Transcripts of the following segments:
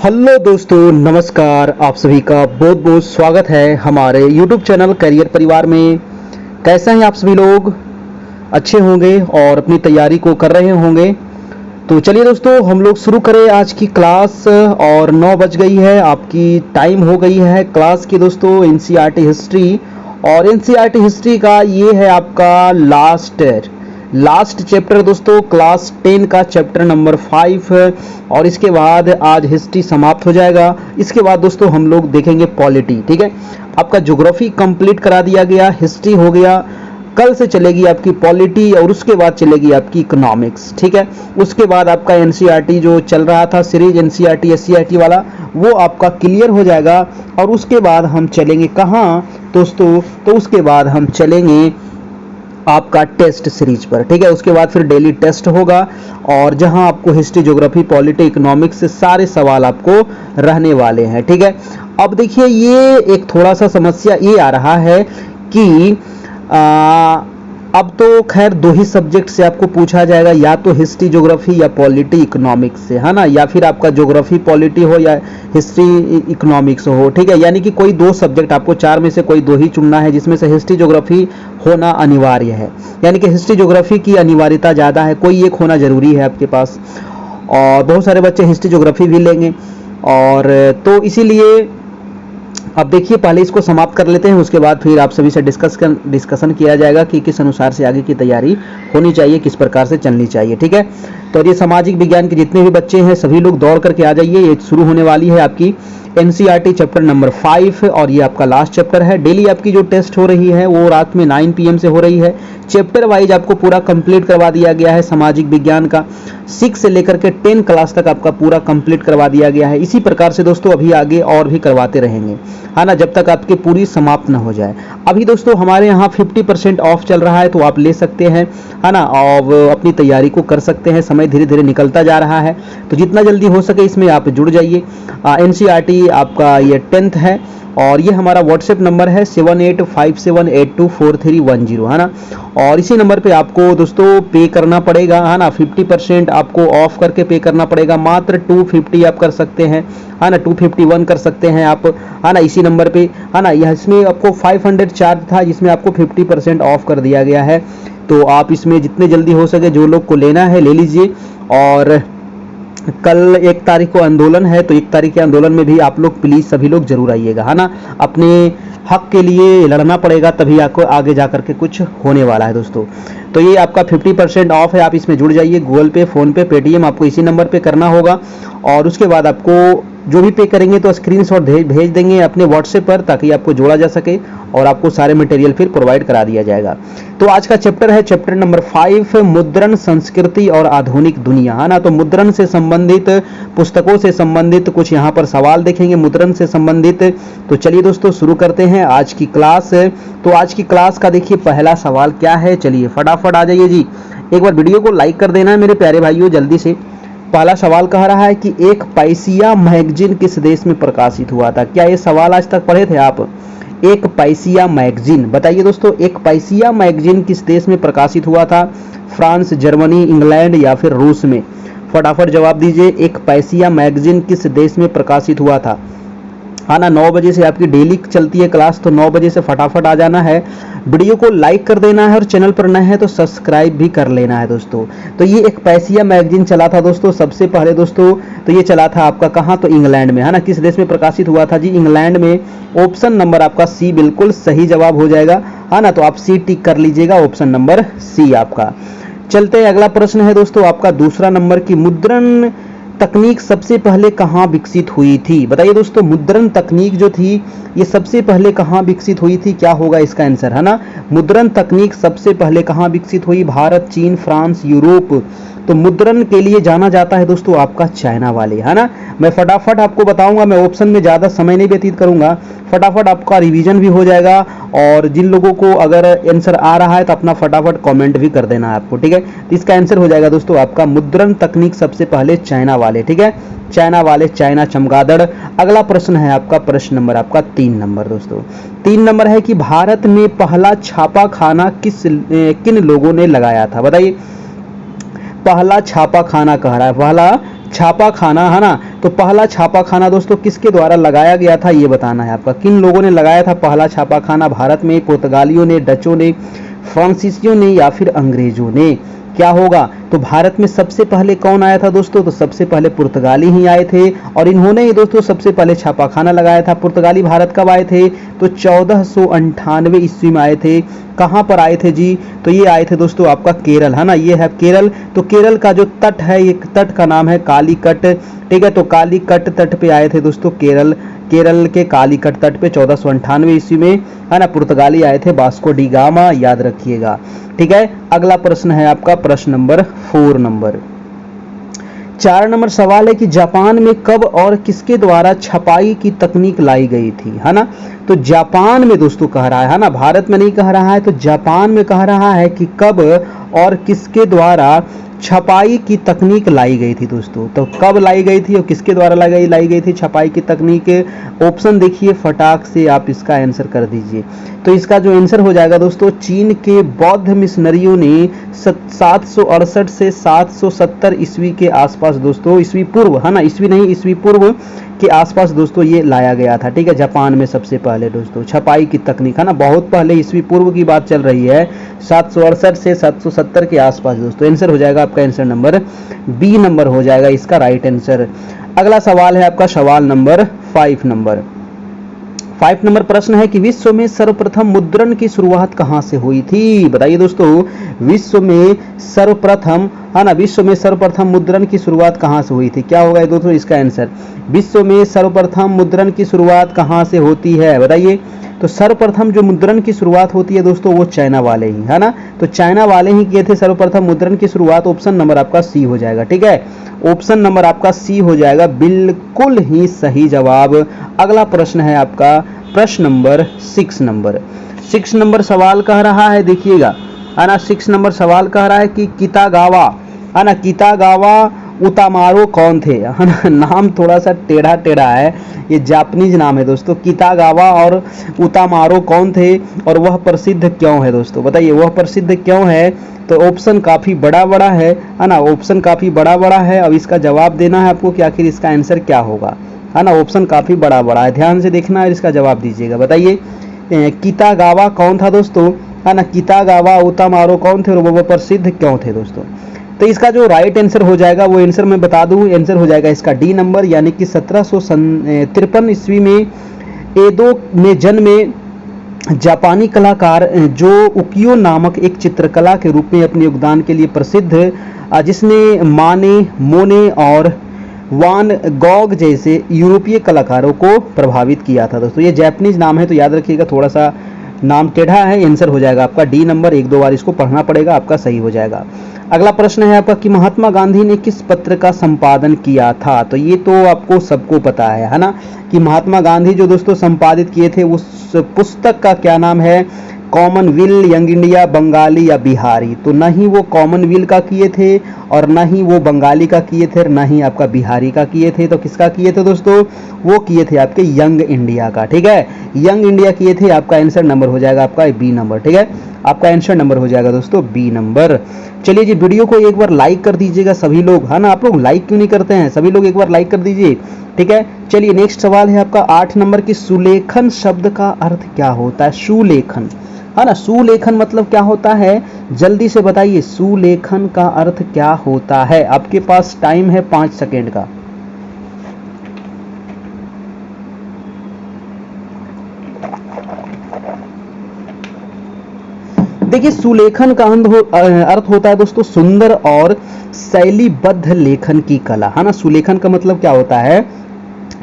Hello दोस्तों, नमस्कार। आप सभी का बहुत बहुत स्वागत है हमारे YouTube चैनल करियर परिवार में। कैसे हैं आप सभी लोग? अच्छे होंगे और अपनी तैयारी को कर रहे होंगे। तो चलिए दोस्तों, हम लोग शुरू करें आज की क्लास। और 9 बज गई है, आपकी टाइम हो गई है क्लास की दोस्तों। NCERT हिस्ट्री और NCERT हिस्ट्री का ये है आपका लास्ट चैप्टर दोस्तों, क्लास 10 का चैप्टर नंबर 5। और इसके बाद आज हिस्ट्री समाप्त हो जाएगा। इसके बाद दोस्तों हम लोग देखेंगे पॉलिटी। ठीक है, आपका ज्योग्राफी कंप्लीट करा दिया गया, हिस्ट्री हो गया। कल से चलेगी आपकी पॉलिटी और उसके बाद चलेगी आपकी इकोनॉमिक्स। ठीक है, उसके बाद आपका NCERT जो चल रहा था सीरीज NCERT SCERT वाला, वो आपका क्लियर हो जाएगा। और उसके बाद हम चलेंगे कहाँ दोस्तों? तो उसके बाद हम चलेंगे आपका टेस्ट सीरीज पर। ठीक है, उसके बाद फिर डेली टेस्ट होगा और जहां आपको हिस्ट्री, ज्योग्राफी, पॉलिटी, इकोनॉमिक्स से सारे सवाल आपको रहने वाले हैं। ठीक है, अब देखिए ये एक थोड़ा सा समस्या ये आ रहा है कि अब तो खैर 2 ही सब्जेक्ट से आपको पूछा जाएगा, या तो हिस्ट्री ज्योग्राफी या पॉलिटी इकोनॉमिक्स से, है ना, या फिर आपका ज्योग्राफी पॉलिटी हो या हिस्ट्री इकोनॉमिक्स हो। ठीक है, यानी कि कोई 2 सब्जेक्ट आपको 4 में से कोई 2 ही चुनना है, जिसमें से हिस्ट्री ज्योग्राफी होना अनिवार्य है। यानी कि हिस्ट्री ज्योग्राफी की अनिवार्यता ज़्यादा है, कोई एक होना जरूरी है आपके पास। और बहुत सारे बच्चे हिस्ट्री ज्योग्राफी भी लेंगे, और तो इसीलिए अब देखिए पहले इसको समाप्त कर लेते हैं, उसके बाद फिर आप सभी से डिस्कशन किया जाएगा कि किस अनुसार से आगे की तैयारी होनी चाहिए, किस प्रकार से चलनी चाहिए। ठीक है, तो ये सामाजिक विज्ञान के जितने भी बच्चे हैं सभी लोग दौड़ करके आ जाइए। ये शुरू होने वाली है आपकी NCERT चैप्टर नंबर 5 और ये आपका लास्ट चैप्टर है। डेली आपकी जो टेस्ट हो रही है वो रात में 9 PM से हो रही है। चैप्टर वाइज आपको पूरा कंप्लीट करवा दिया गया है। सामाजिक विज्ञान का 6 से लेकर के 10 क्लास तक आपका पूरा कंप्लीट करवा दिया गया है। इसी प्रकार से दोस्तों अभी आगे और भी करवाते रहेंगे, है ना, जब तक आपकी पूरी समाप्त ना हो जाए। अभी दोस्तों हमारे यहाँ 50% ऑफ चल रहा है, तो आप ले सकते हैं, है ना, और अपनी तैयारी को कर सकते हैं। समय धीरे धीरे निकलता जा रहा है, तो जितना जल्दी हो सके इसमें आप जुड़ जाइए। NCERT आपका ये 10th है और ये हमारा व्हाट्सएप नंबर है 7857824310, है ना। और इसी नंबर पे आपको दोस्तों पे करना पड़ेगा, है ना। 50% आपको ऑफ करके पे करना पड़ेगा। मात्र 250 आप कर सकते हैं, है ना, 251 कर सकते हैं आप, है ना, इसी नंबर पे, है ना। यह इसमें आपको 500 चार्ज था, जिसमें आपको 50% ऑफ कर दिया गया है। तो आप इसमें जितने जल्दी हो सके जो लोग को लेना है ले लीजिए। और कल 1 तारीख को आंदोलन है, तो 1 तारीख के आंदोलन में भी आप लोग प्लीज सभी लोग जरूर आइएगा, है ना। अपने हक के लिए लड़ना पड़ेगा, तभी आपको आगे जा करके कुछ होने वाला है दोस्तों। तो ये आपका 50% ऑफ है, आप इसमें जुड़ जाइए। गूगल पे, फोन पे, पेटीएम आपको इसी नंबर पे करना होगा। और उसके बाद आपको जो भी पे करेंगे तो स्क्रीनशॉट भेज देंगे अपने व्हाट्सएप पर, ताकि आपको जोड़ा जा सके और आपको सारे मटेरियल फिर प्रोवाइड करा दिया जाएगा। तो आज का चैप्टर है चैप्टर नंबर 5, मुद्रण, संस्कृति और आधुनिक दुनिया, है ना। तो मुद्रण से संबंधित, पुस्तकों से संबंधित कुछ यहाँ पर सवाल देखेंगे मुद्रण से संबंधित। तो चलिए दोस्तों शुरू करते हैं आज की क्लास। तो आज की क्लास का देखिए पहला सवाल क्या है, चलिए फटाफट आ जाइए जी। एक बार वीडियो को लाइक कर देना है मेरे प्यारे भाइयों जल्दी से। पहला सवाल कह रहा है कि एक पैसिया मैगजीन किस देश में प्रकाशित हुआ था? क्या ये सवाल आज तक पढ़े थे आप? एक पैसिया मैगजीन, बताइए दोस्तों, एक पैसिया मैगजीन किस देश में प्रकाशित हुआ था? फ्रांस, जर्मनी, इंग्लैंड या फिर रूस में? फटाफट जवाब दीजिए। एक पैसिया मैगजीन किस देश में प्रकाशित हुआ था? हाँ ना, 9 बजे से आपकी डेली चलती है क्लास, तो 9 बजे से फटाफट आ जाना है। वीडियो को लाइक कर देना है और चैनल पर नए हैं तो सब्सक्राइब भी कर लेना है दोस्तों। तो ये एक पैसिया मैगजीन चला था दोस्तों सबसे पहले दोस्तों। तो ये चला था आपका कहाँ? तो इंग्लैंड में, है ना। किस देश में प्रकाशित हुआ था जी? इंग्लैंड में। ऑप्शन नंबर आपका सी बिल्कुल सही जवाब हो जाएगा, है ना। तो आप सी टिक कर लीजिएगा, ऑप्शन नंबर सी आपका। चलते हैं, अगला प्रश्न है दोस्तों आपका दूसरा नंबर की, मुद्रण तकनीक सबसे पहले कहाँ विकसित हुई थी? बताइए दोस्तों, मुद्रण तकनीक जो थी ये सबसे पहले कहाँ विकसित हुई थी? क्या होगा इसका आंसर, है ना। मुद्रण तकनीक सबसे पहले कहाँ विकसित हुई? भारत, चीन, फ्रांस, यूरोप। तो मुद्रण के लिए जाना जाता है दोस्तों आपका चाइना वाले, है ना। मैं फटाफट आपको बताऊंगा, मैं ऑप्शन में ज़्यादा समय नहीं व्यतीत करूंगा, फटाफट आपका रिवीजन भी हो जाएगा। और जिन लोगों को अगर आंसर आ रहा है तो अपना फटाफट कमेंट भी कर देना है आपको, ठीक है। तो इसका आंसर हो जाएगा दोस्तों आपका मुद्रण तकनीक सबसे पहले चाइना वाले, ठीक है, चाइना वाले, चाइना चमगादड़। अगला प्रश्न है आपका प्रश्न नंबर आपका 3 नंबर दोस्तों। 3 नंबर है कि भारत में पहला छापा खाना किन लोगों ने लगाया था? बताइए। पहला छापा खाना कह रहा है, पहला छापा खाना, है ना। तो पहला छापा खाना दोस्तों किसके द्वारा लगाया गया था ये बताना है आपका। किन लोगों ने लगाया था पहला छापा खाना भारत में? पुर्तगालियों ने, डचों ने, फ्रांसीसियों ने या फिर अंग्रेजों ने? क्या होगा? तो भारत में सबसे पहले कौन आया था दोस्तों? तो सबसे पहले पुर्तगाली ही आए थे और इन्होंने ही दोस्तों सबसे पहले छापाखाना लगाया था। पुर्तगाली भारत कब आए थे? तो 1498 ईस्वी में आए थे। कहाँ पर आए थे जी? तो ये आए थे दोस्तों आपका केरल, है ना। ये है केरल। तो केरल का जो तट है, एक तट का नाम है कालीकट, ठीक है। तो कालीकट तट पे आए थे दोस्तों केरल के कालीकट तट पे 1498 ईस्वी में, है ना। पुर्तगाली आए थे वास्को डी गामा, याद रखिएगा, ठीक है। अगला प्रश्न है आपका प्रश्न नंबर 4 नंबर। 4 नंबर सवाल है कि जापान में कब और किसके द्वारा छपाई की तकनीक लाई गई थी, है ना। तो जापान में दोस्तों कह रहा है ना, भारत में नहीं कह रहा है। तो जापान में कह रहा है कि कब और किसके द्वारा छपाई की तकनीक लाई गई थी दोस्तों। तो कब लाई गई थी और किसके द्वारा लाई गई थी छपाई की तकनीक? ऑप्शन देखिए फटाक से आप इसका आंसर कर दीजिए। तो इसका जो आंसर हो जाएगा दोस्तों, चीन के बौद्ध मिशनरियों ने 768 से 770 ईस्वी के आसपास दोस्तों, ईस्वी पूर्व, है ना, ईस्वी नहीं ईस्वी पूर्व के आसपास दोस्तों ये लाया गया था, ठीक है। जापान में सबसे पहले दोस्तों छपाई की तकनीक, है ना, बहुत पहले ईस्वी पूर्व की बात चल रही है, 768 से 770 के आसपास दोस्तों। आंसर हो जाएगा आपका आंसर नंबर बी नंबर हो जाएगा इसका राइट आंसर। अगला सवाल है आपका सवाल नंबर 5 नंबर। 5 नंबर प्रश्न है कि विश्व में सर्वप्रथम मुद्रण की शुरुआत कहां से हुई थी? बताइए दोस्तों, विश्व में सर्वप्रथम, है ना, विश्व में सर्वप्रथम मुद्रण की शुरुआत कहां से हुई थी? क्या होगा दोस्तों इसका आंसर? विश्व में सर्वप्रथम मुद्रण की शुरुआत कहां से होती है बताइए। तो सर्वप्रथम जो मुद्रण की शुरुआत होती है दोस्तों वो चाइना वाले ही, है ना। तो चाइना वाले ही किए थे सर्वप्रथम मुद्रण की शुरुआत। ऑप्शन नंबर आपका सी हो जाएगा, ठीक है। ऑप्शन नंबर आपका सी हो जाएगा, बिल्कुल ही सही जवाब। अगला प्रश्न है आपका प्रश्न नंबर 6 नंबर। 6 नंबर सवाल कह रहा है, देखिएगा, है ना। 6 नंबर सवाल कह रहा है कि कितागावा, है ना, कितागावा उतामारो कौन थे, है ना। नाम थोड़ा सा टेढ़ा टेढ़ा है, ये जापानीज नाम है दोस्तों। कितागावा और उतामारो कौन थे और वह प्रसिद्ध क्यों है दोस्तों? बताइए वह प्रसिद्ध क्यों है? तो ऑप्शन काफी बड़ा बड़ा है ना, ऑप्शन काफी बड़ा बड़ा है। अब इसका जवाब देना है आपको कि आखिर इसका आंसर क्या होगा, है ना। ऑप्शन काफी बड़ा बड़ा है, ध्यान से देखना है, इसका जवाब दीजिएगा। बताइए कितागावा कौन था दोस्तों, है ना। कितागावा उतामारो कौन थे और वह प्रसिद्ध क्यों थे दोस्तों? तो इसका जो राइट आंसर हो जाएगा वो आंसर मैं बता दूं, आंसर हो जाएगा इसका डी नंबर, यानी कि 1753 ईस्वी में एदो में जन्मे जापानी कलाकार जो उकियो नामक एक चित्रकला के रूप में अपने योगदान के लिए प्रसिद्ध, जिसने माने, मोने और वान गॉग जैसे यूरोपीय कलाकारों को प्रभावित किया था दोस्तों। ये जापानीज नाम है तो याद रखिएगा, थोड़ा सा नाम टेढ़ा है। आंसर हो जाएगा आपका डी नंबर, एक दो बार इसको पढ़ना पड़ेगा, आपका सही हो जाएगा। अगला प्रश्न है आपका कि महात्मा गांधी ने किस पत्र का संपादन किया था? तो ये तो आपको सबको पता है ना, कि महात्मा गांधी जो दोस्तों संपादित किए थे उस पुस्तक का क्या नाम है? कॉमनवेल्थ, यंग इंडिया, बंगाली या बिहारी? तो न ही वो कॉमनवेल्थ का किए थे और न ही वो बंगाली का किए थे और न ही आपका बिहारी का किए थे। तो किसका किए थे दोस्तों? वो किए थे आपके यंग इंडिया का, ठीक है। यंग इंडिया किए थे। आपका आंसर नंबर हो जाएगा आपका बी नंबर, ठीक है। आपका आंसर नंबर हो जाएगा दोस्तों बी नंबर। चलिए जी, वीडियो को एक बार लाइक कर दीजिएगा सभी लोग, है ना। आप लोग लाइक क्यों नहीं करते हैं? सभी लोग एक बार लाइक कर दीजिए, ठीक है। चलिए नेक्स्ट सवाल है आपका 8 नंबर की सुलेखन शब्द का अर्थ क्या होता है? सुलेखन, है ना। सुलेखन मतलब क्या होता है? जल्दी से बताइए, सुलेखन का अर्थ क्या होता है? आपके पास टाइम है 5 सेकेंड का। देखिए सुलेखन का अर्थ होता है दोस्तों सुंदर और शैलीबद्ध लेखन की कला, है ना। सुलेखन का मतलब क्या होता है?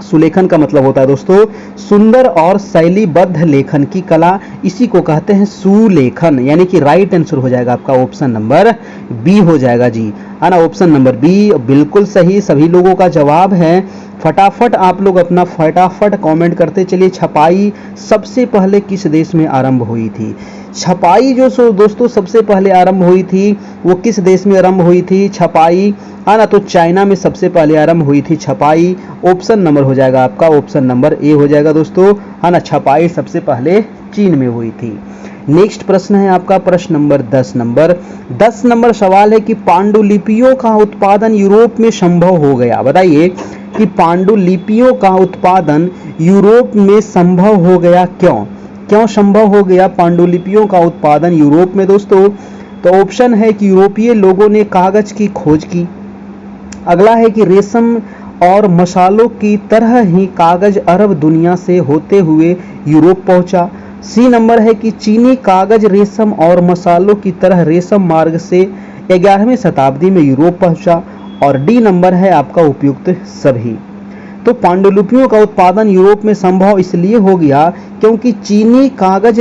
सुलेखन का मतलब होता है दोस्तों सुंदर और शैलीबद्ध लेखन की कला, इसी को कहते हैं सुलेखन। यानी कि राइट आंसर हो जाएगा आपका ऑप्शन नंबर बी हो जाएगा जी, है ना। ऑप्शन नंबर बी बिल्कुल सही, सभी लोगों का जवाब है। फटाफट आप लोग अपना फटाफट कमेंट करते चलिए। छपाई सबसे पहले किस देश में आरंभ हुई थी? छपाई जो दोस्तों सबसे पहले आरंभ हुई थी वो किस देश में आरंभ हुई थी? छपाई, है ना। तो चाइना में सबसे पहले आरंभ हुई थी छपाई। ऑप्शन नंबर हो जाएगा आपका ऑप्शन नंबर ए हो जाएगा दोस्तों, है ना। छपाई सबसे पहले चीन में हुई थी। नेक्स्ट प्रश्न है आपका प्रश्न नंबर 10 नंबर सवाल है कि पांडुलिपियों का उत्पादन यूरोप में संभव हो गया। बताइए कि पांडुलिपियों का उत्पादन यूरोप में संभव हो गया, क्यों संभव हो गया पांडुलिपियों का उत्पादन यूरोप में दोस्तों? तो ऑप्शन है कि यूरोपीय लोगों ने कागज की खोज की। अगला है कि रेशम और मसालों की तरह ही कागज अरब दुनिया से होते हुए यूरोप पहुंचा। सी नंबर है कि चीनी कागज रेशम और मसालों की तरह रेशम मार्ग से 11वीं शताब्दी में यूरोप पहुंचा। और डी नंबर है आपका उपयुक्त सभी। तो पांडुलिपियों का उत्पादन यूरोप में संभव इसलिए हो गया क्योंकि चीनी कागज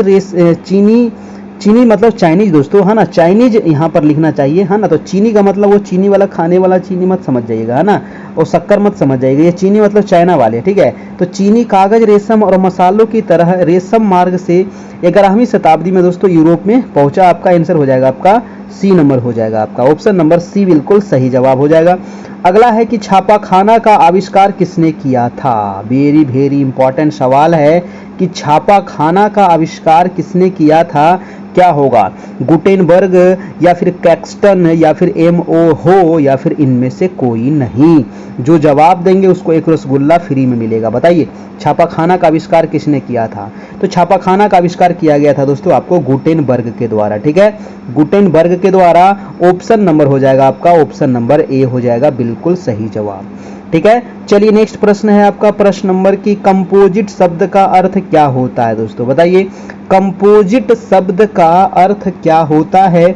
चीनी मतलब चाइनीज दोस्तों, है ना, चाइनीज यहाँ पर लिखना चाहिए, है ना। तो चीनी का मतलब वो चीनी वाला खाने वाला चीनी मत समझ जाइएगा, है ना, और शक्कर मत समझ जाइएगा, ये चीनी मतलब चाइना वाले, ठीक है। तो चीनी कागज रेशम और मसालों की तरह रेशम मार्ग से 11वीं शताब्दी में दोस्तों यूरोप में पहुंचा। आपका आंसर हो जाएगा आपका सी नंबर हो जाएगा, आपका ऑप्शन नंबर सी बिल्कुल सही जवाब हो जाएगा। अगला है कि छापाखाना का आविष्कार किसने किया था? वेरी वेरी इंपॉर्टेंट सवाल है कि छापाखाना का आविष्कार किसने किया था? क्या होगा? गुटेनबर्ग या फिर कैक्सटन या फिर एमओ हो या फिर इनमें से कोई नहीं। जो जवाब देंगे उसको एक रसगुल्ला फ्री में मिलेगा। बताइए छापाखाना का आविष्कार किसने किया था? तो छापाखाना का आविष्कार किया गया था दोस्तों आपको गुटेनबर्ग के द्वारा, ठीक है, गुटेनबर्ग के द्वारा। ऑप्शन नंबर हो जाएगा आपका ऑप्शन नंबर ए हो जाएगा बिल्कुल सही जवाब, ठीक है। चलिए नेक्स्ट प्रश्न है आपका प्रश्न नंबर की कंपोजिट शब्द का अर्थ क्या होता है दोस्तों? बताइए कंपोजिट शब्द का अर्थ क्या होता है?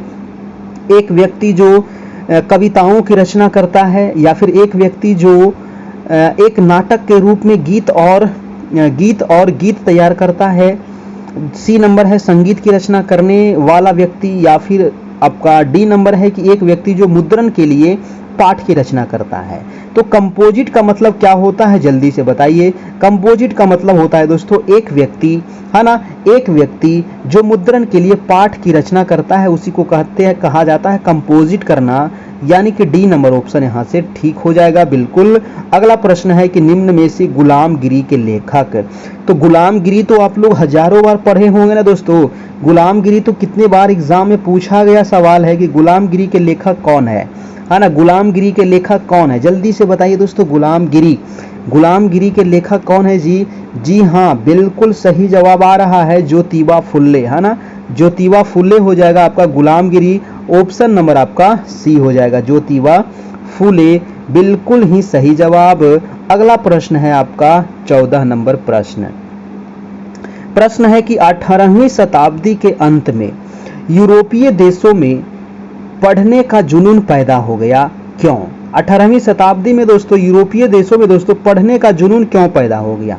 एक व्यक्ति जो कविताओं की रचना करता है या फिर एक व्यक्ति जो एक नाटक के रूप में गीत और गीत तैयार करता है। सी नंबर है संगीत की रचना करने वाला व्यक्ति, या फिर आपका डी नंबर है कि एक व्यक्ति जो मुद्रण के लिए पाठ की रचना करता है। तो कंपोजिट का मतलब क्या होता है जल्दी से बताइए। कंपोजिट का मतलब होता है दोस्तों एक व्यक्ति, है ना, एक व्यक्ति जो मुद्रण के लिए पाठ की रचना करता है उसी को कहा जाता है कंपोजिट करना, यानी कि डी नंबर ऑप्शन यहाँ से ठीक हो जाएगा बिल्कुल। अगला प्रश्न है कि निम्न में से गुलामगिरी के लेखक। तो गुलामगिरी तो आप लोग हजारों बार पढ़े होंगे ना दोस्तों। गुलामगिरी तो कितने बार एग्जाम में पूछा गया सवाल है कि गुलामगिरी के लेखक कौन है ना। गुलामगिरी के लेखक कौन है जल्दी से बताइए दोस्तों। गुलामगिरी के लेखक कौन है जी हाँ बिल्कुल सही जवाब आ रहा है ज्योतिबा फुल्ले, है ना, ज्योतिबा फुल्ले हो जाएगा आपका गुलामगिरी। ऑप्शन नंबर आपका सी हो जाएगा ज्योतिबा फुले बिल्कुल ही सही जवाब। अगला प्रश्न है आपका 14 नंबर प्रश्न है कि 18वीं शताब्दी के अंत में यूरोपीय देशों में पढ़ने का जुनून पैदा हो गया, क्यों? 18वीं शताब्दी में दोस्तों यूरोपीय देशों में दोस्तों पढ़ने का जुनून क्यों पैदा हो गया,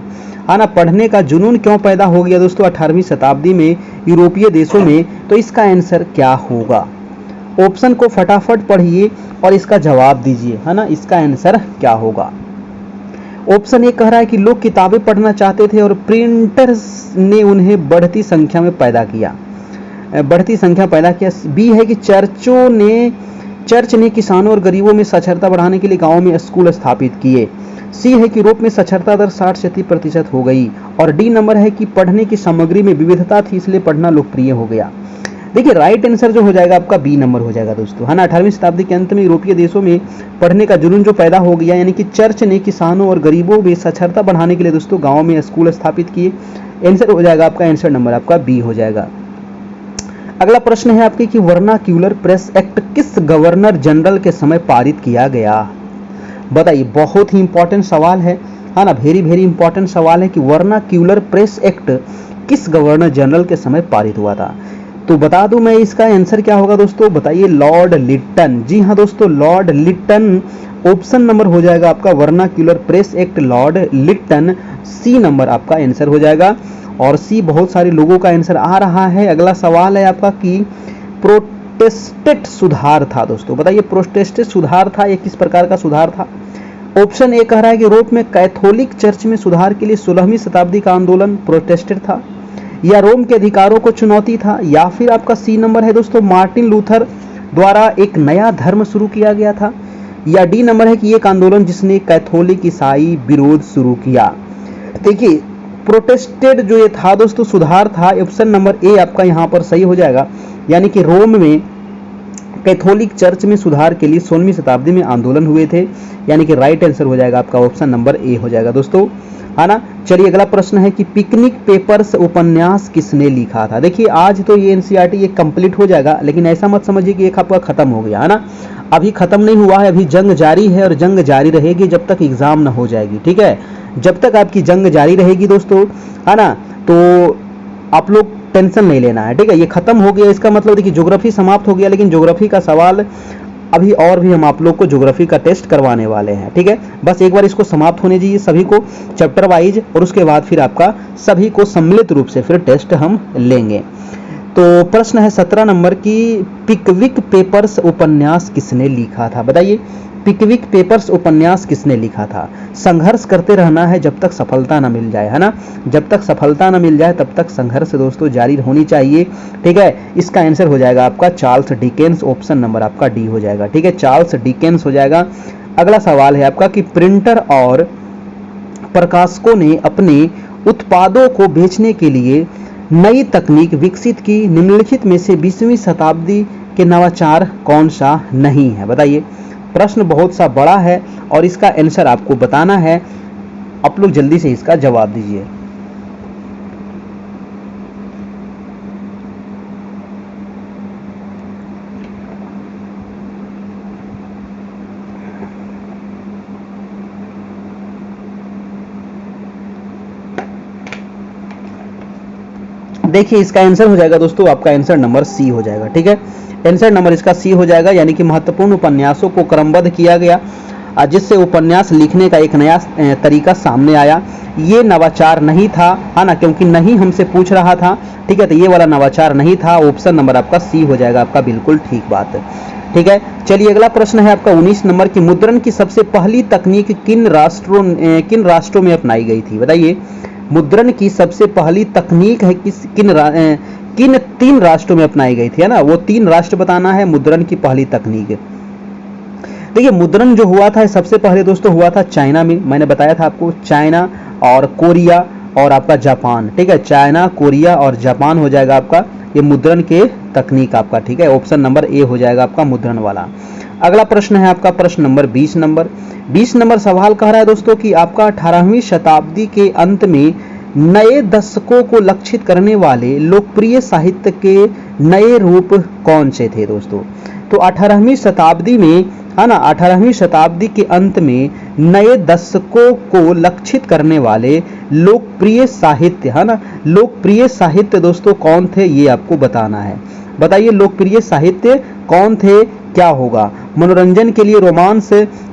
है ना, पढ़ने का जुनून क्यों पैदा हो गया दोस्तों 18वीं शताब्दी में यूरोपीय देशों में? तो इसका आंसर क्या होगा? ऑप्शन को फटाफट पढ़िए और इसका जवाब दीजिए, है ना, इसका आंसर क्या होगा? ऑप्शन ए कह रहा है कि लोग किताबें पढ़ना चाहते थे और प्रिंटर्स ने उन्हें बढ़ती संख्या पैदा किया। बी है कि चर्च ने किसानों और गरीबों में साक्षरता बढ़ाने के लिए गांवों में स्कूल स्थापित किए। सी है कि यूरोप में साक्षरता दर 60 से 30% हो गई। और डी नंबर है कि पढ़ने की सामग्री में विविधता थी इसलिए पढ़ना लोकप्रिय हो गया। देखिए राइट आंसर जो हो जाएगा आपका बी नंबर हो जाएगा दोस्तों, है ना। 18वीं शताब्दी के अंत में यूरोपीय देशों में पढ़ने का जुनून जो पैदा हो गया, यानी कि चर्च ने किसानों और गरीबों में साक्षरता बढ़ाने के लिए दोस्तों गाँव में स्कूल स्थापित किए। आंसर हो जाएगा आपका आंसर नंबर आपका बी हो जाएगा। अगला प्रश्न है आपके कि वर्नाक्यूलर प्रेस एक्ट किस गवर्नर जनरल के समय पारित किया गया? बताइए बहुत ही इंपॉर्टेंट सवाल है ना, वेरी वेरी इंपॉर्टेंट सवाल है कि वर्नाक्यूलर प्रेस एक्ट किस गवर्नर जनरल के समय पारित हुआ था? तो बता दूं मैं इसका आंसर क्या होगा दोस्तों, बताइए लॉर्ड लिट्टन। जी हाँ दोस्तों लॉर्ड लिट्टन ऑप्शन नंबर हो जाएगा आपका vernacular press act lord Lytton. C number आपका आंसर हो जाएगा और सी बहुत सारे लोगों का आंसर आ रहा है। अगला सवाल है आपका कि प्रोटेस्टेंट सुधार था दोस्तों, बताइए प्रोटेस्टेंट सुधार था ये किस प्रकार का सुधार था? ऑप्शन ए कह रहा है कि यूरोप में कैथोलिक चर्च में सुधार के लिए 16वीं शताब्दी का आंदोलन प्रोटेस्टेंट था, या रोम के अधिकारों को चुनौती था, या फिर आपका सी नंबर है दोस्तों मार्टिन लूथर द्वारा एक नया धर्म शुरू किया गया था, या डी नंबर है कि एक आंदोलन जिसने कैथोलिक ईसाई विरोध शुरू किया। देखिए प्रोटेस्टेड जो ये था दोस्तों, सुधार था, ऑप्शन नंबर ए आपका यहाँ पर सही हो जाएगा। यानी कि रोम में कैथोलिक चर्च में सुधार के लिए 16वीं शताब्दी में आंदोलन हुए थे, यानी कि राइट आंसर हो जाएगा आपका ऑप्शन नंबर ए हो जाएगा दोस्तों, है ना। चलिए अगला प्रश्न है कि पिकनिक पेपर्स उपन्यास किसने लिखा था। देखिए आज तो ये एनसीईआरटी ये कंप्लीट हो जाएगा, लेकिन ऐसा मत समझिए कि एक आपका खत्म हो गया, है ना। अभी खत्म नहीं हुआ है, अभी जंग जारी है और जंग जारी रहेगी जब तक एग्जाम ना हो जाएगी, ठीक है। जब तक आपकी जंग जारी रहेगी दोस्तों, है ना, तो आप लोग टेंशन नहीं लेना है, ठीक है। ये खत्म हो गया, इसका मतलब देखिए ज्योग्राफी समाप्त हो गया, लेकिन ज्योग्राफी का सवाल अभी और भी हम आप लोग को ज्योग्राफी का टेस्ट करवाने वाले हैं, ठीक है। बस एक बार इसको समाप्त होने दीजिए सभी को चैप्टर वाइज, और उसके बाद फिर आपका सभी को सम्मिलित रूप से फिर टेस्ट हम लेंगे। तो प्रश्न है 17 नंबर की, पिकविक पेपर्स उपन्यास किसने लिखा था। बताइए पिकविक पेपर्स उपन्यास किसने लिखा था। संघर्ष करते रहना है जब तक सफलता न मिल जाए, है ना। जब तक सफलता न मिल जाए तब तक संघर्ष दोस्तों जारी होनी चाहिए, ठीक है। इसका आंसर हो जाएगा आपका चार्ल्स डिकेंस, ऑप्शन नंबर आपका डी हो जाएगा, ठीक है। चार्ल्स डिकेंस हो जाएगा। अगला सवाल है आपका कि प्रिंटर और प्रकाशकों ने अपने उत्पादों को बेचने के लिए नई तकनीक विकसित की, निम्नलिखित में से 20वीं शताब्दी के नवाचार कौन सा नहीं है। बताइए प्रश्न बहुत सा बड़ा है और इसका आंसर आपको बताना है, आप लोग जल्दी से इसका जवाब दीजिए। देखिए इसका आंसर हो जाएगा दोस्तों, आपका आंसर नंबर सी हो जाएगा, ठीक है। आंसर नंबर इसका सी हो जाएगा, यानी कि महत्वपूर्ण उपन्यासों को क्रमबद्ध किया गया, जिससे उपन्यास लिखने का एक नया तरीका सामने आया। ये नवाचार नहीं था, है ना, क्योंकि नहीं हमसे पूछ रहा था, ठीक है। तो ये वाला नवाचार नहीं था, ऑप्शन नंबर आपका सी हो जाएगा आपका, बिल्कुल ठीक बात है, ठीक है। चलिए अगला प्रश्न है आपका 19 नंबर की, मुद्रण की सबसे पहली तकनीक किन राष्ट्रों में अपनाई गई थी। बताइए मुद्रण की सबसे पहली तकनीक है किन 3 राष्ट्रों में अपनाई गई थी, है ना। वो 3 राष्ट्र बताना है मुद्रण की पहली तकनीक। देखिए मुद्रण जो हुआ था सबसे पहले दोस्तों हुआ था चाइना में, मैंने बताया था आपको, चाइना और कोरिया और आपका जापान, ठीक है। चाइना, कोरिया और जापान हो जाएगा आपका ये मुद्रण के तकनीक आपका, ठीक है। ऑप्शन नंबर ए हो जाएगा आपका मुद्रण वाला। अगला प्रश्न है आपका प्रश्न नंबर 20 नंबर सवाल कह रहा है दोस्तों कि आपका 18वीं शताब्दी के अंत में नए दशकों को लक्षित करने वाले लोकप्रिय साहित्य के नए रूप कौन से थे दोस्तों। तो 18वीं शताब्दी में, है ना, 18वीं शताब्दी के अंत में नए दशकों को लक्षित करने वाले लोकप्रिय साहित्य, है ना, लोकप्रिय साहित्य दोस्तों कौन थे ये आपको बताना है। बताइए लोकप्रिय साहित्य कौन थे, क्या होगा। मनोरंजन के लिए रोमांस,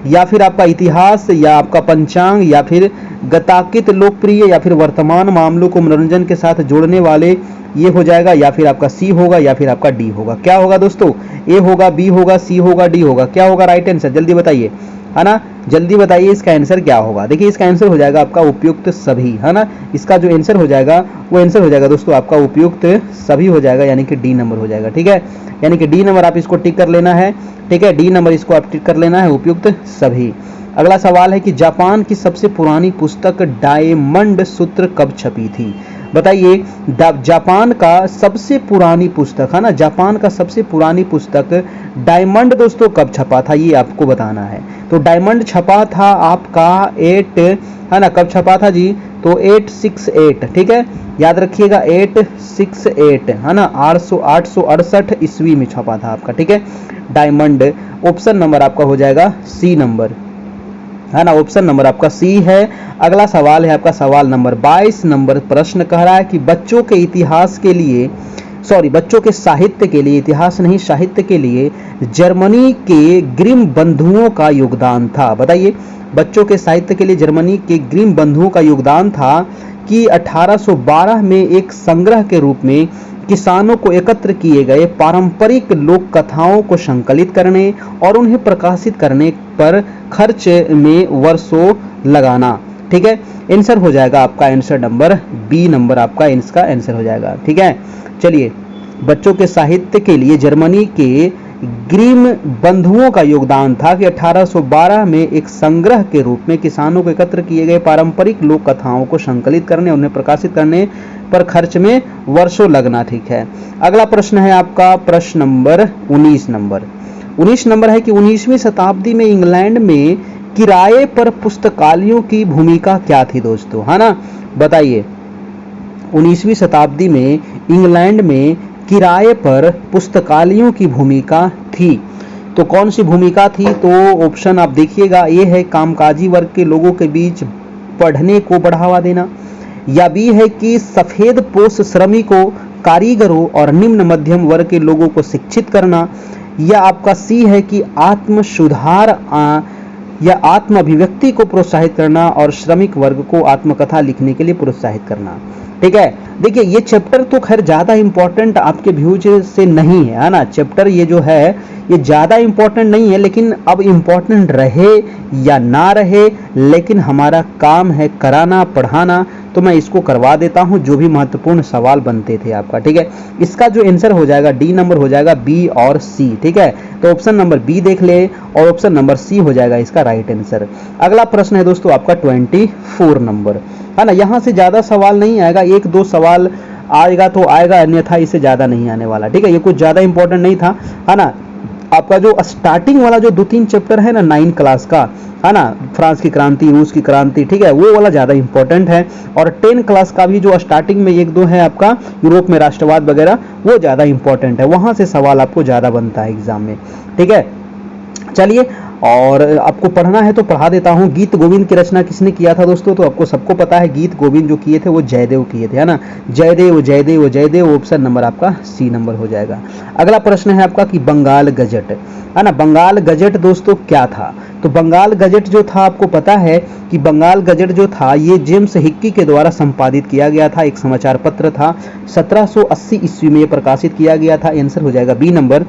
या फिर आपका इतिहास, या आपका पंचांग, या फिर गताकित लोकप्रिय, या फिर वर्तमान मामलों को मनोरंजन के साथ जोड़ने वाले, ये हो जाएगा, या फिर आपका सी होगा, या फिर आपका डी होगा। क्या होगा दोस्तों, ए होगा, बी होगा, सी होगा, डी होगा, क्या होगा राइट आंसर, जल्दी बताइए, है ना, जल्दी बताइए इसका आंसर क्या होगा। देखिए इसका आंसर हो जाएगा आपका उपयुक्त सभी, है ना। इसका जो आंसर हो जाएगा वो आंसर हो जाएगा दोस्तों आपका उपयुक्त सभी हो जाएगा, यानी कि डी नंबर हो जाएगा, ठीक है। यानी कि डी नंबर आप इसको टिक कर लेना है, ठीक है। डी नंबर इसको आप टिक कर लेना है, उपयुक्त सभी। अगला सवाल है कि जापान की सबसे पुरानी पुस्तक डायमंड सूत्र कब छपी थी। बताइए जापान का सबसे पुरानी पुस्तक, है ना, जापान का सबसे पुरानी पुस्तक डायमंड दोस्तों कब छपा था ये आपको बताना है। तो डायमंड छपा था आपका 8, है ना, कब छपा था जी, तो 868, ठीक है, याद रखिएगा 868, है ना, 868 ईस्वी में छपा था आपका, ठीक है, डायमंड। ऑप्शन नंबर आपका हो जाएगा सी नंबर, है ना, ऑप्शन नंबर आपका सी है। अगला सवाल है आपका सवाल नंबर 22 नंबर प्रश्न कह रहा है कि बच्चों के इतिहास के लिए, बच्चों के साहित्य के लिए, इतिहास नहीं साहित्य के लिए जर्मनी के ग्रिम बंधुओं का योगदान था। बताइए बच्चों के साहित्य के लिए जर्मनी के ग्रिम बंधुओं का योगदान था कि 1812 में एक संग्रह के रूप में किसानों को एकत्र किए गए पारंपरिक लोक कथाओं को संकलित करने और उन्हें प्रकाशित करने पर खर्च में वर्षों लगाना, ठीक है। आंसर हो जाएगा आपका आंसर नंबर बी नंबर आपका इसका आंसर हो जाएगा, ठीक है। चलिए बच्चों के साहित्य के लिए जर्मनी के ग्रीम बंधुओं का योगदान था कि 1812 में एक संग्रह के रूप में किसानों को एकत्र किए गए पारंपरिक लोक कथाओं को संकलित करने, उन्हें प्रकाशित करने पर खर्च में वर्षों लगना। ठीक है, अगला प्रश्न है आपका प्रश्न नंबर 19 नंबर है कि 19वीं शताब्दी में इंग्लैंड में किराए पर पुस्तकालयों की भूमिका क्या थी दोस्तों, है ना, बताइए। 19वीं शताब्दी में इंग्लैंड में किराए पर पुस्तकालयों की भूमिका थी, तो कौन सी भूमिका थी? तो ऑप्शन आप देखिएगा, ए है कामकाजी वर्ग के लोगों के बीच पढ़ने को बढ़ावा देना, या बी है कि सफेद पोश श्रमिकों, कारीगरों और निम्न मध्यम वर्ग के लोगों को शिक्षित करना, या आपका सी है कि आत्म सुधार या आत्म अभिव्यक्ति को प्रोत्साहित करना और श्रमिक वर्ग को आत्मकथा लिखने के लिए प्रोत्साहित करना। ठीक है, देखिए ये चैप्टर तो खैर ज्यादा इंपॉर्टेंट आपके व्यूज से नहीं है ना, चैप्टर ये जो है ये ज्यादा इंपॉर्टेंट नहीं है, लेकिन अब इंपॉर्टेंट रहे या ना रहे, लेकिन हमारा काम है कराना, पढ़ाना, तो मैं इसको करवा देता हूं जो भी महत्वपूर्ण सवाल बनते थे आपका। ठीक है, इसका जो आंसर हो जाएगा डी नंबर हो जाएगा, बी और सी। ठीक है, तो ऑप्शन नंबर बी देख ले और ऑप्शन नंबर सी हो जाएगा इसका राइट आंसर। अगला प्रश्न है दोस्तों आपका 24 नंबर, है ना, यहां से ज्यादा सवाल नहीं आएगा, 1-2 सवाल आएगा तो आएगा, अन्यथा इससे ज्यादा नहीं आने वाला। ठीक है, ये कुछ ज्यादा इंपॉर्टेंट नहीं था, है ना। आपका जो स्टार्टिंग वाला जो 2-3 चैप्टर है ना 9 क्लास का, है ना, फ्रांस की क्रांति, रूस की क्रांति, ठीक है, वो वाला ज्यादा इंपॉर्टेंट है, और 10 क्लास का भी जो स्टार्टिंग में 1-2 है आपका यूरोप में राष्ट्रवाद वगैरह, वो ज्यादा इंपॉर्टेंट है, वहां से सवाल आपको ज्यादा बनता है एग्जाम में। ठीक है, चलिए, और आपको पढ़ना है तो पढ़ा देता हूँ। गीत गोविंद की रचना किसने किया था दोस्तों? तो आपको सबको पता है, गीत गोविंद जो किए थे वो जयदेव किए थे, है ना, जयदेव जयदेव जयदेव, ऑप्शन नंबर आपका सी नंबर हो जाएगा। अगला प्रश्न है आपका कि बंगाल गजट, है ना, बंगाल गजट दोस्तों क्या था? तो बंगाल गजट जो था आपको पता है कि बंगाल गजट जो था ये जेम्स हिक्की के द्वारा संपादित किया गया था, एक समाचार पत्र था, 1780 ईस्वी में प्रकाशित किया गया था, आंसर हो जाएगा बी नंबर,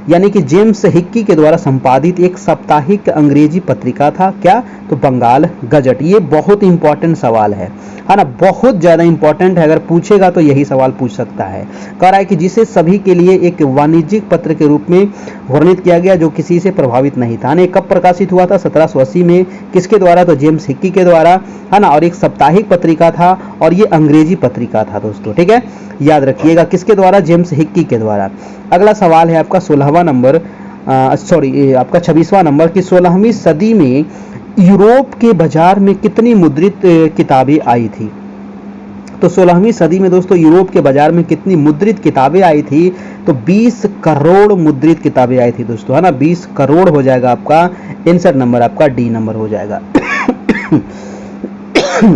यानी कि जेम्स हिक्की के द्वारा संपादित एक साप्ताहिक अंग्रेजी पत्रिका था, क्या? तो बंगाल गजट। ये बहुत इंपॉर्टेंट सवाल है ना, बहुत ज्यादा इंपॉर्टेंट है, अगर पूछेगा तो यही सवाल पूछ सकता है। कह रहा है कि जिसे सभी के लिए एक वाणिज्यिक पत्र के रूप में वर्णित किया गया जो किसी से प्रभावित नहीं था। ने कब प्रकाशित हुआ था? 1780 में, किसके द्वारा? तो जेम्स हिक्की के द्वारा, है ना, और एक साप्ताहिक पत्रिका था और ये अंग्रेजी पत्रिका था दोस्तों। ठीक है, याद रखिएगा किसके द्वारा? जेम्स हिक्की के द्वारा। अगला सवाल है आपका 16वां नंबर, आपका 26वां नंबर कि 16वीं सदी में यूरोप के बाजार में कितनी मुद्रित किताबें आई थी? तो 16वीं सदी में दोस्तों यूरोप के बाजार में कितनी मुद्रित किताबें आई थी? तो 20 करोड़ मुद्रित किताबें आई थी दोस्तों, है ना, 20 करोड़ हो जाएगा आपका आंसर नंबर, आपका डी नंबर हो जाएगा।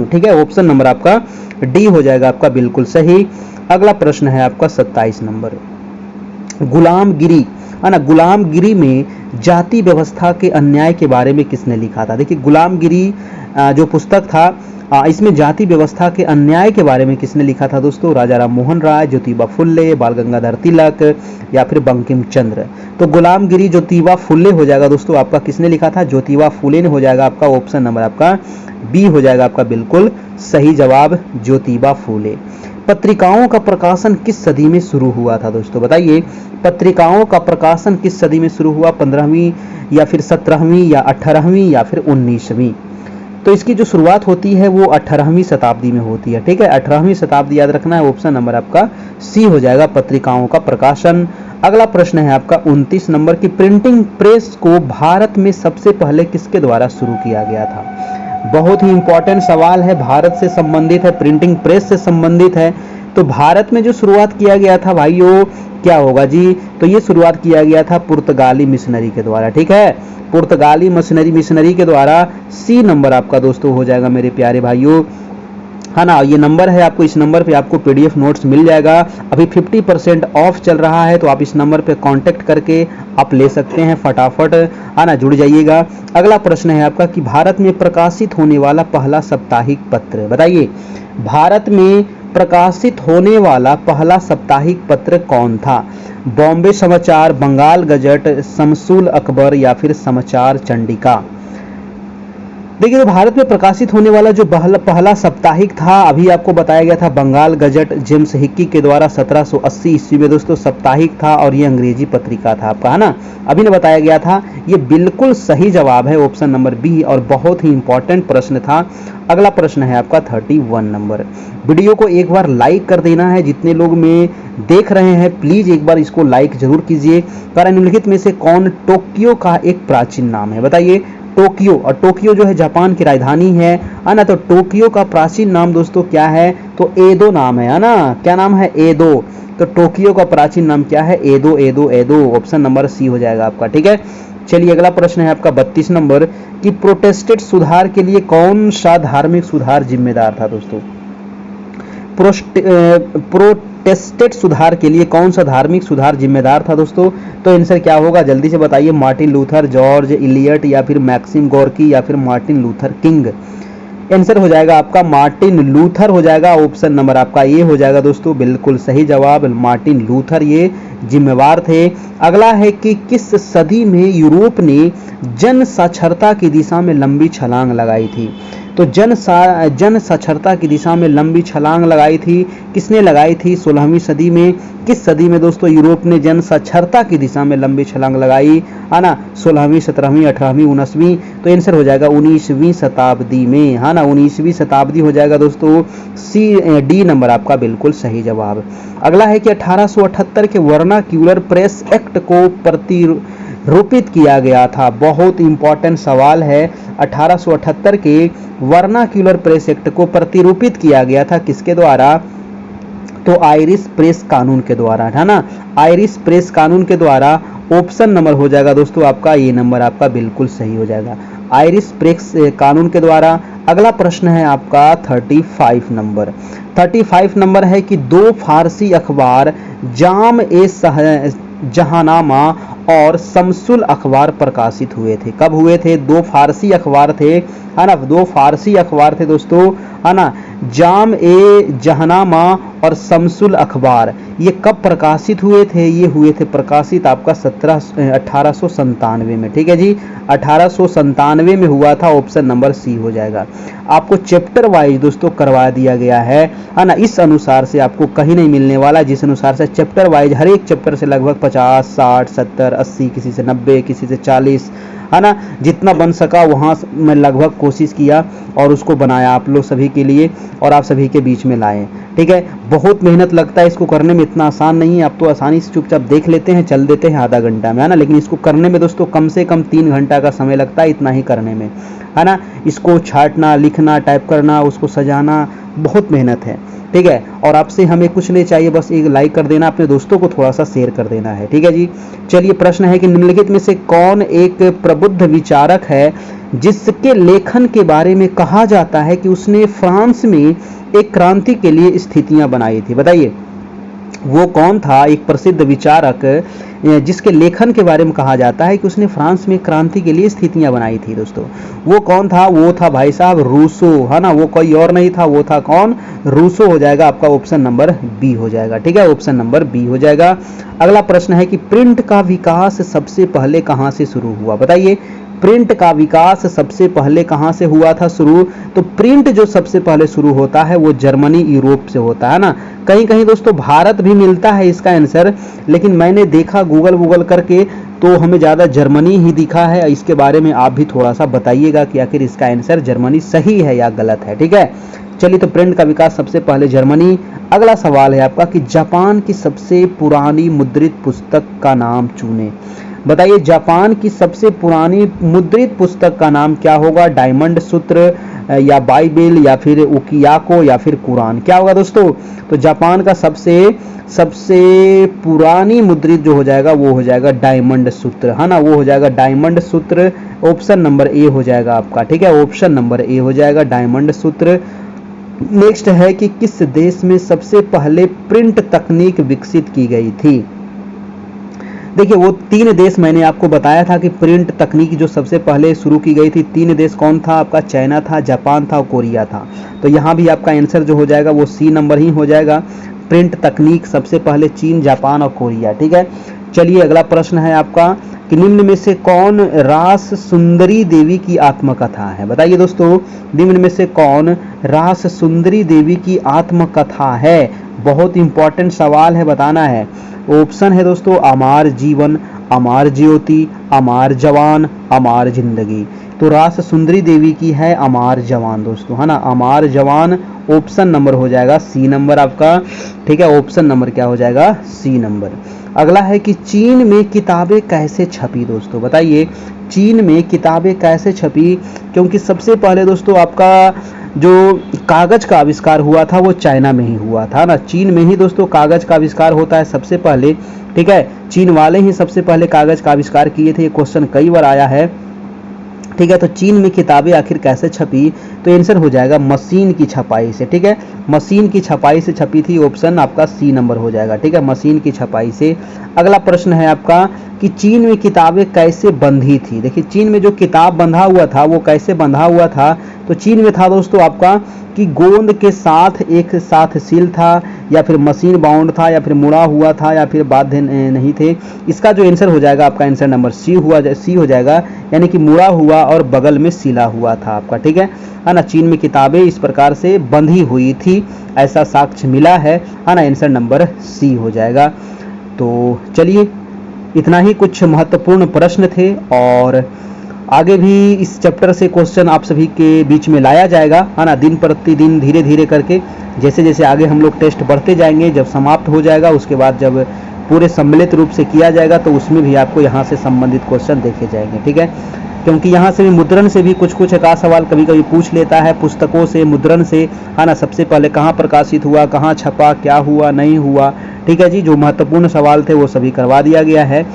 ठीक है, ऑप्शन नंबर आपका डी हो जाएगा आपका बिल्कुल सही। अगला प्रश्न है आपका 27 नंबर, गुलामगिरी, है ना, गुलामगिरी में जाति व्यवस्था के अन्याय के बारे में किसने लिखा था? देखिए गुलामगिरी जो पुस्तक था इसमें जाति व्यवस्था के अन्याय के बारे में किसने लिखा था दोस्तों? राजा राम मोहन राय, ज्योतिबा फुल्ले, बाल गंगाधर तिलक या फिर बंकिम चंद्र। तो गुलामगिरी ज्योतिबा फुल्ले हो जाएगा दोस्तों, आपका किसने लिखा था? ज्योतिबा फुले ने हो जाएगा आपका, ऑप्शन नंबर आपका बी हो जाएगा आपका बिल्कुल सही जवाब, ज्योतिबा फुले। पत्रिकाओं का प्रकाशन किस सदी में शुरू हुआ था दोस्तों? बताइए, पत्रिकाओं का प्रकाशन किस सदी में शुरू हुआ? 15वीं या फिर 17वीं या 18वीं या फिर 19वीं? तो इसकी जो शुरुआत होती है वो 18वीं शताब्दी में होती है। ठीक है, 18वीं शताब्दी याद रखना है, ऑप्शन नंबर आपका सी हो जाएगा, पत्रिकाओं का प्रकाशन। अगला प्रश्न है आपका 29 नंबर की प्रिंटिंग प्रेस को भारत में सबसे पहले किसके द्वारा शुरू किया गया था? बहुत ही इंपॉर्टेंट सवाल है, भारत से संबंधित है, प्रिंटिंग प्रेस से संबंधित है। तो भारत में जो शुरुआत किया गया था भाइयों क्या होगा जी? तो ये शुरुआत किया गया था पुर्तगाली मिशनरी के द्वारा। ठीक है, पुर्तगाली मिशनरी के द्वारा, सी नंबर आपका दोस्तों हो जाएगा मेरे प्यारे भाइयों, है ना। ये नंबर है, आपको इस नंबर पे आपको पीडीएफ नोट्स मिल जाएगा, अभी 50% ऑफ चल रहा है, तो आप इस नंबर पे कांटेक्ट करके आप ले सकते हैं फटाफट, है ना, जुड़ जाइएगा। अगला प्रश्न है आपका कि भारत में प्रकाशित होने वाला पहला साप्ताहिक पत्र, बताइए भारत में प्रकाशित होने वाला पहला साप्ताहिक पत्र कौन था? बॉम्बे समाचार, बंगाल गजट, शमसुल अकबर या फिर समाचार चंडिका? देखिए, तो भारत में प्रकाशित होने वाला जो पहला साप्ताहिक था, अभी आपको बताया गया था बंगाल गजट, जेम्स हिक्की के द्वारा 1780 ईस्वी में दोस्तों साप्ताहिक था, और ये अंग्रेजी पत्रिका था आपका, है ना, अभी ने बताया गया था। ये बिल्कुल सही जवाब है ऑप्शन नंबर बी, और बहुत ही इंपॉर्टेंट प्रश्न था। अगला प्रश्न है आपका 31 नंबर। वीडियो को एक बार लाइक कर देना है, जितने लोग में देख रहे हैं प्लीज एक बार इसको लाइक जरूर कीजिए। कारण निम्नलिखित में से कौन टोक्यो का एक प्राचीन नाम है, बताइए। टोक्यो, और टोक्यो जो है जापान की राजधानी है ना, तो टोक्यो का प्राचीन नाम दोस्तों क्या है, तो एदो नाम है ना, क्या नाम है, एदो। तो टोक्यो का प्राचीन नाम क्या है, एदो, एदो, एदो, ऑप्शन नंबर सी हो जाएगा आपका, ठीक है। चलिए अगला प्रश्न है आपका 32 नंबर कि प्रोटेस्टेंट सुधार के लिए कौन सा धार्मिक सुधार जिम्मेदार था दोस्तों। प्रोटेस्टेंट सुधार के लिए कौन सा धार्मिक सुधार जिम्मेदार था दोस्तों, तो आंसर क्या होगा, जल्दी से बताइए। मार्टिन लूथर, जॉर्ज इलियट, या फिर मैक्सिम गोर्की, या फिर मार्टिन लूथर किंग। आंसर हो जाएगा आपका मार्टिन लूथर हो जाएगा, ऑप्शन नंबर आपका ये हो जाएगा दोस्तों, बिल्कुल सही जवाब, मार्टिन लूथर ये जिम्मेवार थे। अगला है कि किस सदी में यूरोप ने जन साक्षरता की दिशा में लंबी छलांग लगाई थी, तो जन साक्षरता की दिशा में लंबी छलांग लगाई थी, किसने लगाई थी, 16वीं सदी में। किस सदी में दोस्तों यूरोप ने जन साक्षरता की दिशा में लंबी छलांग लगाई, है ना, 16वीं, 17वीं, 18वीं, 19वीं, तो आंसर हो जाएगा 19वीं शताब्दी में, है ना, 19वीं शताब्दी हो जाएगा दोस्तों, सी डी नंबर आपका बिल्कुल सही जवाब। अगला है कि 1878 के वर्नाक्यूलर प्रेस एक्ट को प्रतिरूपित किया गया था, बहुत इंपॉर्टेंट सवाल है। 1878 के वर्नाक्यूलर प्रेस एक्ट को प्रतिरूपित किया गया था किसके द्वारा, तो आयरिश प्रेस कानून के द्वारा, है ना, आयरिश प्रेस कानून के द्वारा, ऑप्शन नंबर हो जाएगा दोस्तों आपका ये नंबर आपका बिल्कुल सही हो जाएगा, आयरिश प्रेस कानून के द्वारा। अगला प्रश्न है आपका 35 नंबर। 35 नंबर है कि दो फारसी अखबार जाम ए जहानामा और शमसुल अखबार प्रकाशित हुए थे, कब हुए थे, दो फारसी अखबार थे, है ना, दो फारसी अखबार थे दोस्तों, है ना, जाम ए जहानामा और शमसुल अखबार, ये कब प्रकाशित हुए थे, ये हुए थे प्रकाशित आपका 1897 में, ठीक है जी, 1897 में हुआ था, ऑप्शन नंबर सी हो जाएगा। आपको चैप्टर वाइज दोस्तों करवा दिया गया है ना, इस अनुसार से आपको कहीं नहीं मिलने वाला, जिस अनुसार से चैप्टर वाइज हर एक चैप्टर से लगभग 50, 60, 70, 80, किसी से 90, किसी से 40, है ना, जितना बन सका वहाँ मैं लगभग कोशिश किया और उसको बनाया आप लोग सभी के लिए और आप सभी के बीच में लाए, ठीक है। बहुत मेहनत लगता है इसको करने में, इतना आसान नहीं है, आप तो आसानी से चुपचाप देख लेते हैं, चल देते हैं आधा घंटा में, है ना, लेकिन इसको करने में दोस्तों कम से कम 3 घंटा का समय लगता है, इतना ही करने में, है ना, इसको छांटना, लिखना, टाइप करना, उसको सजाना, बहुत मेहनत है, ठीक है। और आपसे हमें कुछ नहीं चाहिए, बस एक लाइक कर देना, अपने दोस्तों को थोड़ा सा शेयर कर देना है, ठीक है जी। चलिए प्रश्न है कि निम्नलिखित में से कौन एक प्रबुद्ध विचारक है जिसके लेखन के बारे में कहा जाता है कि उसने फ्रांस में एक क्रांति के लिए स्थितियां बनाई थी, बताइए वो कौन था, एक प्रसिद्ध विचारक जिसके लेखन के बारे में कहा जाता है कि उसने फ्रांस में क्रांति के लिए स्थितियां बनाई थी दोस्तों, वो कौन था, वो था भाई साहब रूसो, है ना, वो कोई और नहीं था, वो था कौन, रूसो हो जाएगा आपका, ऑप्शन नंबर बी हो जाएगा, ठीक है, ऑप्शन नंबर बी हो जाएगा। अगला प्रश्न है कि प्रिंट का विकास सबसे पहले कहां से शुरू हुआ, बताइए, प्रिंट का विकास सबसे पहले कहां से हुआ था शुरू, तो प्रिंट जो सबसे पहले शुरू होता है वो जर्मनी, यूरोप से होता है ना, कहीं कहीं दोस्तों भारत भी मिलता है इसका आंसर, लेकिन मैंने देखा गूगल करके तो हमें ज़्यादा जर्मनी ही दिखा है, इसके बारे में आप भी थोड़ा सा बताइएगा कि आखिर इसका आंसर जर्मनी सही है या गलत है, ठीक है। चलिए तो प्रिंट का विकास सबसे पहले जर्मनी। अगला सवाल है आपका कि जापान की सबसे पुरानी मुद्रित पुस्तक का नाम चुने, बताइए जापान की सबसे पुरानी मुद्रित पुस्तक का नाम क्या होगा, डायमंड सूत्र या बाइबिल या फिर उकियाको या फिर कुरान, क्या होगा दोस्तों, तो जापान का सबसे पुरानी मुद्रित जो हो जाएगा वो हो जाएगा डायमंड सूत्र, है ना, वो हो जाएगा डायमंड सूत्र, ऑप्शन नंबर ए हो जाएगा आपका, ठीक है, ऑप्शन नंबर ए हो जाएगा डायमंड सूत्र। नेक्स्ट है कि किस देश में सबसे पहले प्रिंट तकनीक विकसित की गई थी, देखिए वो 3 देश मैंने आपको बताया था कि प्रिंट तकनीक जो सबसे पहले शुरू की गई थी, 3 देश कौन था आपका, चाइना था, जापान था और कोरिया था, तो यहाँ भी आपका आंसर जो हो जाएगा वो सी नंबर ही हो जाएगा, प्रिंट तकनीक सबसे पहले चीन, जापान और कोरिया, ठीक है। चलिए अगला प्रश्न है आपका कि निम्न में से कौन रास सुंदरी देवी की आत्मकथा है। बताइए दोस्तों, निम्न में से कौन रास सुंदरी देवी की आत्मकथा है। बहुत इंपॉर्टेंट सवाल है, बताना है। ऑप्शन है दोस्तों अमार जीवन, अमार ज्योति, अमार जवान, अमार जिंदगी। तो रास सुंदरी देवी की है अमार जवान दोस्तों, है ना। अमार जवान ऑप्शन नंबर हो जाएगा सी नंबर आपका, ठीक है। ऑप्शन नंबर क्या हो जाएगा, सी नंबर। अगला है कि चीन में किताबें कैसे छपी दोस्तों। बताइए चीन में किताबें कैसे छपी, क्योंकि सबसे पहले दोस्तों आपका जो कागज का आविष्कार हुआ था वो चाइना में ही हुआ था ना। चीन में ही दोस्तों कागज का आविष्कार होता है सबसे पहले, ठीक है। चीन वाले ही सबसे पहले कागज का आविष्कार किए थे। ये क्वेश्चन कई बार आया है, ठीक है। तो चीन में किताबें आखिर कैसे छपी, तो आंसर हो जाएगा मशीन की छपाई से, ठीक है। मशीन की छपाई से छपी थी, ऑप्शन आपका सी नंबर हो जाएगा, ठीक है। मशीन की छपाई से। अगला प्रश्न है आपका कि चीन में किताबें कैसे बंधी थी। देखिए चीन में जो किताब बंधा हुआ था वो कैसे बंधा हुआ था, तो चीन में था दोस्तों आपका कि गोंद के साथ एक साथ सील था, या फिर मशीन बाउंड था, या फिर मुड़ा हुआ था, या फिर बाध्य नहीं थे। इसका जो आंसर हो जाएगा आपका आंसर नंबर सी हो जाएगा, यानी कि मुड़ा हुआ और बगल में सिला हुआ था आपका, ठीक है ना। चीन में किताबें इस प्रकार से बंधी हुई थी, ऐसा साक्ष्य मिला है ना। आंसर नंबर सी हो जाएगा। तो चलिए इतना ही कुछ महत्वपूर्ण प्रश्न थे, और आगे भी इस चैप्टर से क्वेश्चन आप सभी के बीच में लाया जाएगा, है ना। दिन प्रतिदिन धीरे धीरे करके, जैसे जैसे आगे हम लोग टेस्ट बढ़ते जाएंगे, जब समाप्त हो जाएगा उसके बाद जब पूरे सम्मिलित रूप से किया जाएगा तो उसमें भी आपको यहाँ से संबंधित क्वेश्चन देखे जाएंगे, ठीक है। क्योंकि यहाँ से भी मुद्रण से भी कुछ एक आध सवाल कभी कभी पूछ लेता है, पुस्तकों से, मुद्रण से, है ना। सबसे पहले कहाँ प्रकाशित हुआ, कहाँ छपा, क्या हुआ, नहीं हुआ, ठीक है जी। जो महत्वपूर्ण सवाल थे वो सभी करवा दिया गया है।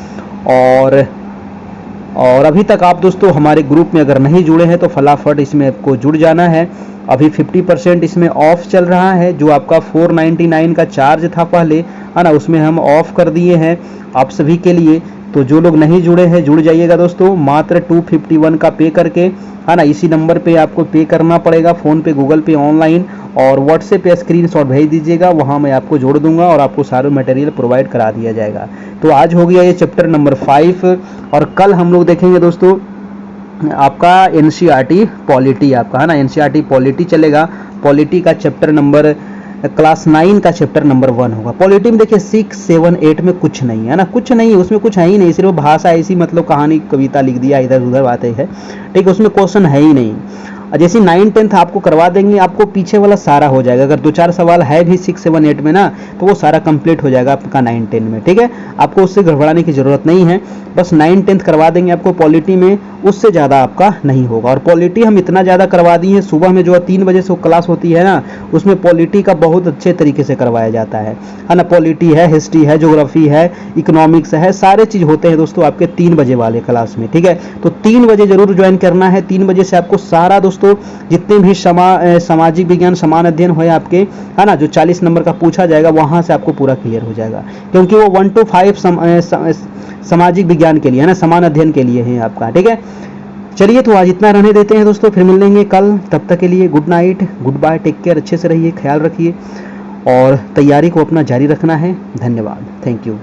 और अभी तक आप दोस्तों हमारे ग्रुप में अगर नहीं जुड़े हैं तो फटाफट इसमें आपको जुड़ जाना है। अभी 50% इसमें ऑफ चल रहा है। जो आपका 499 का चार्ज था पहले, है ना, उसमें हम ऑफ कर दिए हैं आप सभी के लिए। तो जो लोग नहीं जुड़े हैं जुड़ जाइएगा दोस्तों, मात्र 251 का पे करके, है ना। इसी नंबर पे आपको पे करना पड़ेगा, फ़ोन पे, गूगल पे, ऑनलाइन, और व्हाट्सएप पे स्क्रीनशॉट भेज दीजिएगा, वहाँ मैं आपको जोड़ दूंगा और आपको सारा मटेरियल प्रोवाइड करा दिया जाएगा। तो आज हो गया ये चैप्टर नंबर 5, और कल हम लोग देखेंगे दोस्तों आपका एनसीईआरटी पॉलिटी आपका, है ना। एनसीईआरटी पॉलिटी चलेगा। पॉलिटी का चैप्टर नंबर क्लास 9 का चैप्टर नंबर 1 होगा। पॉलिटी में देखिए 6, 7, 8 में कुछ नहीं है ना, कुछ नहीं है उसमें, कुछ है ही नहीं, सिर्फ भाषा ऐसी, मतलब कहानी कविता लिख दिया, इधर उधर बातें है, ठीक है। उसमें क्वेश्चन है ही नहीं। जैसे 9, 10 आपको करवा देंगे, आपको पीछे वाला सारा हो जाएगा। अगर 2-4 सवाल है भी 6, 7, 8 में ना, तो वो सारा कंप्लीट हो जाएगा आपका 9, 10 में, ठीक है। आपको उससे गड़बड़ाने की जरूरत नहीं है, बस 9, 10 करवा देंगे आपको पॉलिटी में, उससे ज़्यादा आपका नहीं होगा। और पॉलिटी हम इतना ज़्यादा करवा दिए हैं, सुबह में जो 3 बजे से क्लास होती है ना, उसमें पॉलिटी का बहुत अच्छे तरीके से करवाया जाता है ना। पॉलिटी है, हिस्ट्री है, ज्योग्राफी है, इकोनॉमिक्स है, सारे चीज़ होते हैं दोस्तों आपके 3 बजे वाले क्लास में, ठीक है। तो 3 बजे जरूर ज्वाइन करना है। 3 बजे से आपको सारा दोस्तों जितने भी सामाजिक विज्ञान समान अध्ययन हो आपके, है ना, जो 40 नंबर का पूछा जाएगा वहां से आपको पूरा क्लियर हो जाएगा, क्योंकि वो 1 to 5 सामाजिक विज्ञान के लिए, है ना, समान अध्ययन के लिए है आपका, ठीक है। चलिए तो आज इतना रहने देते हैं दोस्तों, फिर मिलेंगे कल। तब तक के लिए good night, goodbye, take care, अच्छे से रहिए, ख्याल रखिए, और तैयारी को अपना जारी रखना है। धन्यवाद, थैंक यू।